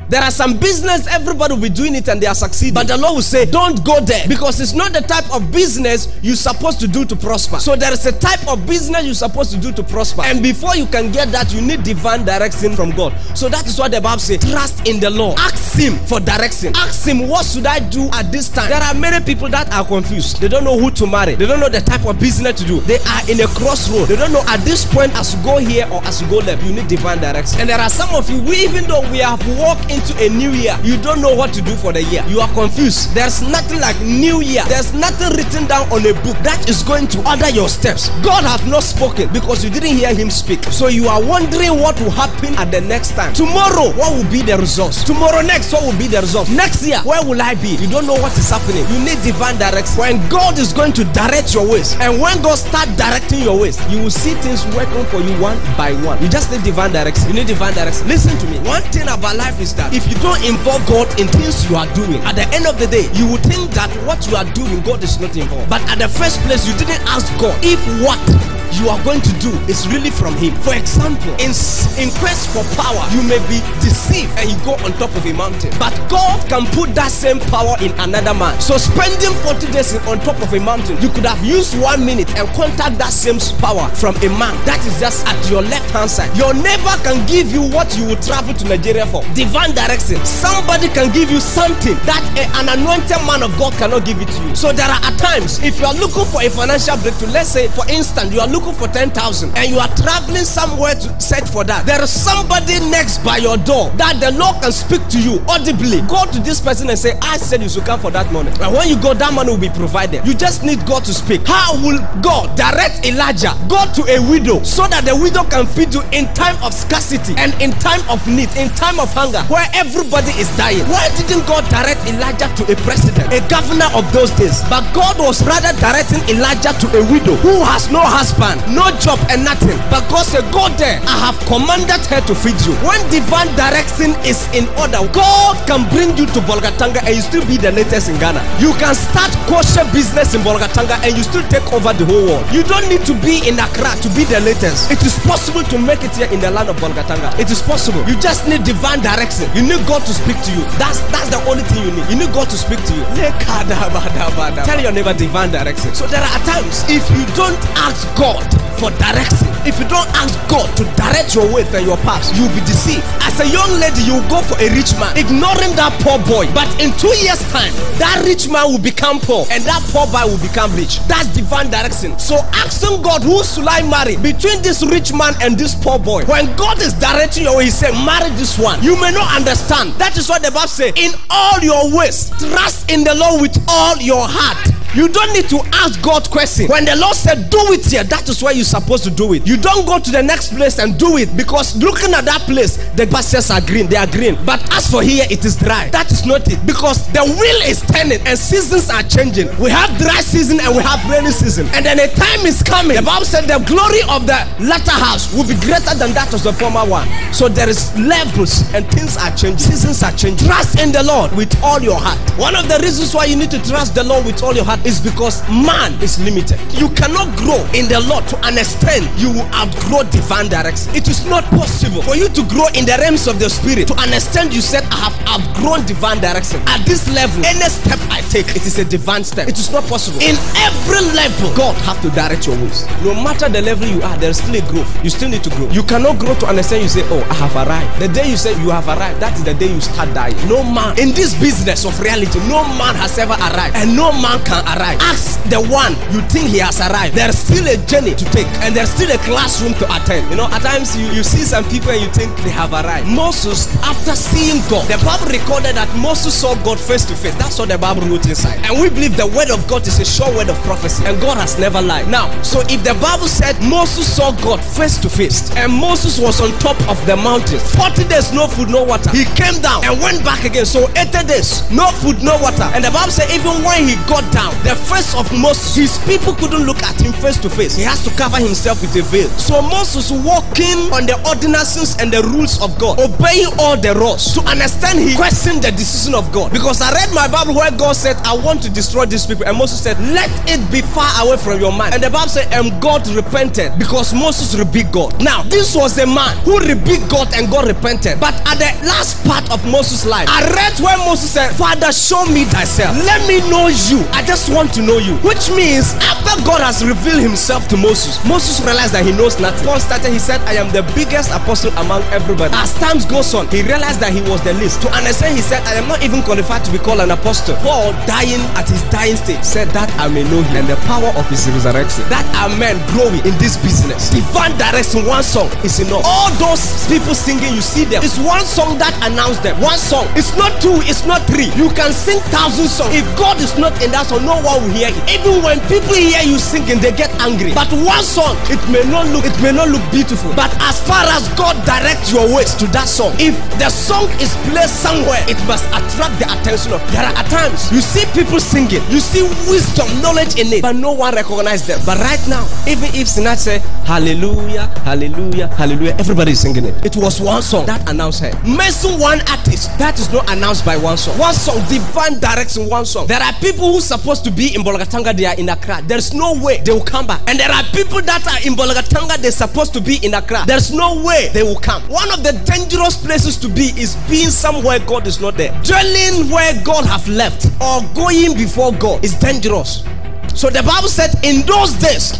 There are some business, everybody will be doing it and they are succeeding. But the Lord will say, don't go there, because it's not the type of business you're supposed to do to prosper. So there is a type of business you're supposed to do to prosper. And before you can get that, you need divine direction from God. So that is what the Bible says. Trust in the Lord. Ask Him for direction. Ask Him, what should I do at this time? There are many people that are confused. They don't know who to marry. They don't know the type of business to do. They are in a crossroad. They don't know at this point as you go here or as you go left. You need divine direction. And there are some of you, even though we have walked into a new year, you don't know what to do for the year. You are confused. There's nothing like new year. There's nothing written down on a book that is going to order your steps. God has not spoken because you didn't hear Him speak. So you are wondering what will happen at the next time. Tomorrow, what will be the results? Tomorrow next, what will be the results? Next year, where will I be? You don't know what is happening. You need divine direction. When God is going to direct your ways, and when God starts directing your ways, you will see things working for you one by one. You just need divine direction. You need divine direction. Listen to me. One thing about life is that if you don't involve God in things you are doing, at the end of the day, you will think that what you are doing, God is not involved. But at the first place, you didn't ask God if what you are going to do is really from Him. For example, in quest for power, you may be deceived and you go on top of a mountain. But God can put that same power in another man. So spending 40 days on top of a mountain, you could have used 1 minute and contact that same power from a man that is just at your left hand side. Your neighbor can give you what you will travel to Nigeria for. Divine direction. Somebody can give you something that an anointed man of God cannot give it to you. So there are at times, if you are looking for a financial breakthrough, let's say for instance, you are looking for 10,000 and you are traveling somewhere to search for that, there is somebody next by your door that the Lord can speak to you audibly. Go to this person and say, I said you should come for that money. And when you go, that money will be provided. You just need God to speak. How will God direct Elijah? Go to a widow so that the widow can feed you in time of scarcity and in time of need, in time of hunger, where everybody is dying. Why didn't God direct Elijah to a president, a governor of those days? But God was rather directing Elijah to a widow who has no husband, no job and nothing. But God said, go there. I have commanded her to feed you. When divine direction is in order, God can bring you to Bolgatanga and you still be the latest in Ghana. You can start kosher business in Bolgatanga and you still take over the whole world. You don't need to be in Accra to be the latest. It is possible to make it here in the land of Bolgatanga. It is possible. You just need divine direction. You need God to speak to you. That's the only thing you need. You need God to speak to you. Tell your neighbor divine direction. So there are times if you don't ask God for direction, if you don't ask God to direct your way and your paths, you'll be deceived. As a young lady, you go for a rich man, ignoring that poor boy. But in 2 years' time, that rich man will become poor and that poor boy will become rich. That's divine direction. So asking God, who should I marry between this rich man and this poor boy? When God is directing your way, He said, marry this one. You may not understand. That is what the Bible says. In all your ways, trust in the Lord with all your heart. You don't need to ask God questions. When the Lord said do it here, that is where you're supposed to do it. You don't go to the next place and do it, because looking at that place, the pastures are green, they are green. But as for here, it is dry. That is not it, because the wheel is turning and seasons are changing. We have dry season and we have rainy season. And then a time is coming. The Bible said the glory of the latter house will be greater than that of the former one. So there is levels and things are changing. Seasons are changing. Trust in the Lord with all your heart. One of the reasons why you need to trust the Lord with all your heart is because man is limited. You cannot grow in the Lord to understand. You will outgrow divine direction. It is not possible for you to grow in the realms of the spirit to understand. You said, I have outgrown divine direction. At this level, any step I take, it is a divine step. It is not possible. In every level, God have to direct your ways. No matter the level you are, there is still a growth. You still need to grow. You cannot grow to understand. You say, oh, I have arrived. The day you say you have arrived, that is the day you start dying. No man in this business of reality, no man has ever arrived, and no man can arrive. Ask the one you think he has arrived. There's still a journey to take, and there's still a classroom to attend. You know, at times you see some people and you think they have arrived. Moses, after seeing God, the Bible recorded that Moses saw God face to face. That's what the Bible wrote inside. And we believe the word of God is a sure word of prophecy, and God has never lied. Now, so if the Bible said Moses saw God face to face, and Moses was on top of the mountain, 40 days no food, no water, he came down and went back again. So 80 days no food, no water. And the Bible said even when he got down, the face of Moses, his people couldn't look at him face to face. He has to cover himself with a veil. So Moses walking on the ordinances and the rules of God, obeying all the laws. To understand, he questioned the decision of God. Because I read my Bible where God said said, I want to destroy these people. And Moses said, let it be far away from your mind. And the Bible said, and God repented because Moses rebuked God. Now, this was a man who rebuked God and God repented. But at the last part of Moses' life, I read where Moses said, Father, show me thyself. Let me know you. I just want to know you. Which means after God has revealed himself to Moses, Moses realized that he knows nothing. Paul started, he said, I am the biggest apostle among everybody. As times goes on, he realized that he was the least. To understand, he said, I am not even qualified to be called an apostle. Paul, dying at his dying stage, said that I may know him and the power of his resurrection. That are men growing in this business. Divine direction, one song is enough. All those people singing, you see them. It's one song that announced them. One song. It's not two, it's not three. You can sing 1,000 songs. If God is not in that song, no one will hear it. Even when people hear you singing, they get angry. But one song, it may not look beautiful. But as far as God directs your ways to that song, if the song is placed somewhere, it must attract the attention of. There are at times you see people singing, you see wisdom, knowledge in it, but no one recognizes them. But right now, even if Sinach say hallelujah, hallelujah, hallelujah, everybody is singing it. It was one song that announced her. Mention one artist that is not announced by one song. One song, divine direction, one song. There are people who are supposed to be in Bolgatanga, they are in Accra. There's no way they will come back. And there are people that are in Bolgatanga, they're supposed to be in Accra. There's no way they will come. One of the dangerous places to be is being somewhere God is not there. Dwelling where God have left or going before God is dangerous. So the Bible said in those days,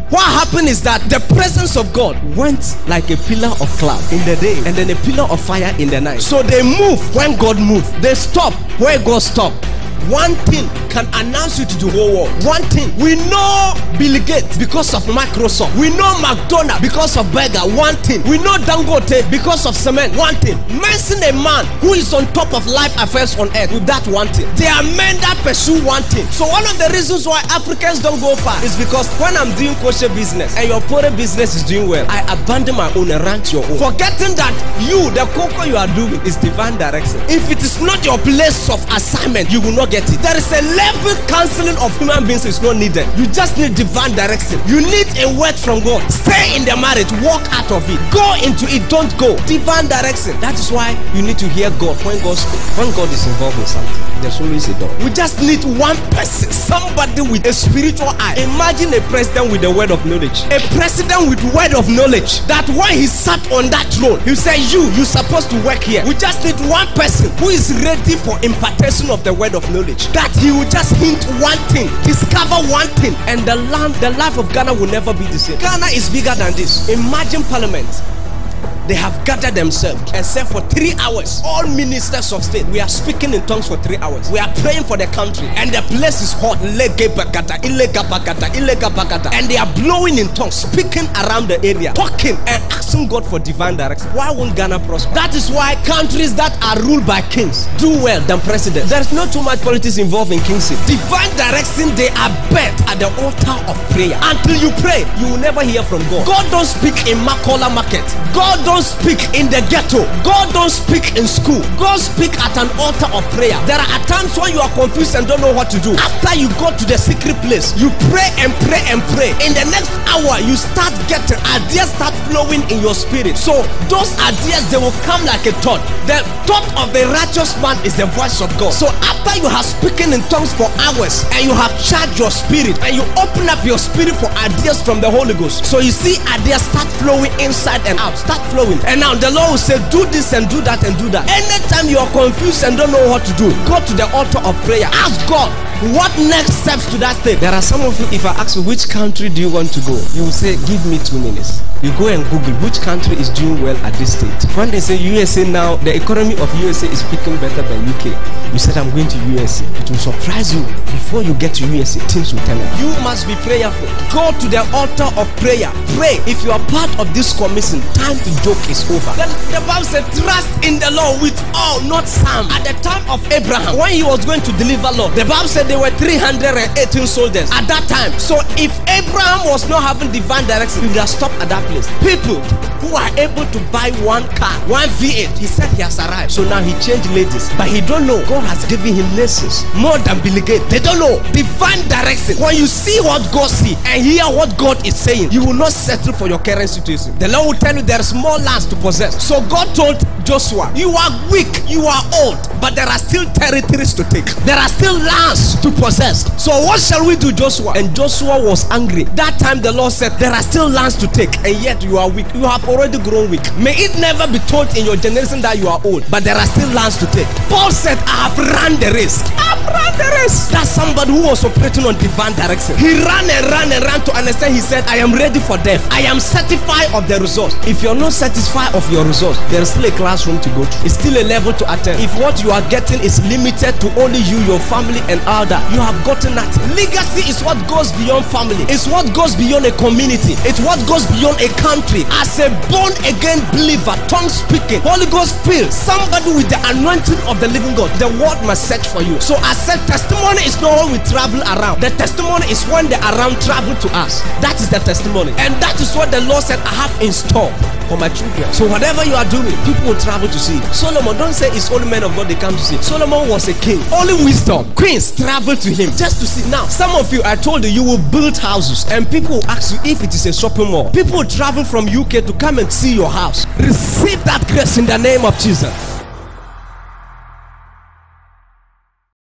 what happened is that the presence of God went like a pillar of cloud in the day and then a pillar of fire in the night. So they move when God moved. They stop where God stopped. One thing can announce you to the whole world. One thing. We know Bill Gates because of Microsoft. We know McDonald's because of burger. One thing. We know Dangote because of cement. One thing. Mention a man who is on top of life affairs on earth with that one thing. There are men that pursue one thing. So one of the reasons why Africans don't go far is because when I'm doing kosher business and your poor business is doing well, I abandon my own and run to your own. Forgetting that you, the cocoa you are doing is divine direction. If it is not your place of assignment, you will not get it. There is a level counseling of human beings is not needed. You just need divine direction. You need a word from God. Stay in the marriage, walk out of it, go into it, don't go. Divine direction. That is why you need to hear God when God speaks. When God is involved in something, there's always a door. We just need one person, somebody with a spiritual eye. Imagine a president with the word of knowledge. A president with word of knowledge. That when he sat on that throne, he said, you're supposed to work here. We just need one person who is ready for impartation of the word of knowledge. That he will just hint one thing, discover one thing, and the life of Ghana will never be the same. Ghana is bigger than this. Imagine Parliament. They have gathered themselves and said for 3 hours, all ministers of state, we are speaking in tongues for 3 hours. We are praying for the country and the place is hot. And they are blowing in tongues, speaking around the area, talking and asking God for divine direction. Why won't Ghana prosper? That is why countries that are ruled by kings do well than presidents. There is not too much politics involved in kingship. Divine direction, they are bet at the altar of prayer. Until you pray, you will never hear from God. God don't speak in Makola market. God don't speak in the ghetto. God don't speak in school. God speak at an altar of prayer. There are times when you are confused and don't know what to do. After you go to the secret place, you pray and pray and pray. In the next hour, you start getting ideas start flowing in your spirit. So those ideas, they will come like a thought. The thought of the righteous man is the voice of God. So after you have spoken in tongues for hours and you have charged your spirit and you open up your spirit for ideas from the Holy Ghost, so you see ideas start flowing inside and out. Start flowing. And now the Lord will say, do this and do that and do that. Anytime you are confused and don't know what to do, go to the altar of prayer. Ask God, what next steps to that state? There are some of you, if I ask you which country do you want to go, you will say, give me 2 minutes. You go and Google which country is doing well at this state. When they say USA now, the economy of USA is speaking better than UK. You said, I'm going to USA. It will surprise you. Before you get to USA, things will turn out. You must be prayerful. Go to the altar of prayer. Pray. If you are part of this commission, time to joke is over. Then the Bible said, trust in the Lord with all, not some. At the time of Abraham, when he was going to deliver Lot, the Bible said there were 318 soldiers at that time. So if Abraham was not having divine direction, he would have stopped at that place. People who are able to buy one car, one V8, he said he has arrived. So now he changed ladies, but he don't know God has given him nations more than Bill Gates. They don't know divine direction. When you see what God sees and hear what God is saying, you will not settle for your current situation. The Lord will tell you there is more lands to possess. So God told Joshua, you are weak, you are old, but there are still territories to take. There are still lands to possess. So what shall we do, Joshua? And Joshua was angry. That time the Lord said, there are still lands to take, and yet you are weak. You have already grown weak. May it never be told in your generation that you are old, but there are still lands to take. Paul said, I have run the race. I have run the race. That's somebody who was operating on divine direction. He ran and ran and ran to understand. He said, I am ready for death. I am certified of the results. If you're not satisfied of your results, there is still a classroom to go to. It's still a level to attend. If what you are getting is limited to only you, your family, and other, you have gotten nothing. Legacy is what goes beyond family. It's what goes beyond a community. It's what goes beyond a country. As a born again believer, tongue speaking, Holy Ghost filled, somebody with the anointing of the living God, the world must search for you. So I said, testimony is not when we travel around. The testimony is when the around travel to us. That is the testimony, and that is what the Lord said I have in store for my children. So whatever you are doing, people will travel to see. Solomon, don't say it's only men of God they come to see. Solomon was a king. Only wisdom, queens travel to him just to see. Now, some of you, I told you, you will build houses, and people will ask you if it is a shopping mall. People will travel from UK to come and see your house. Receive that grace in the name of Jesus.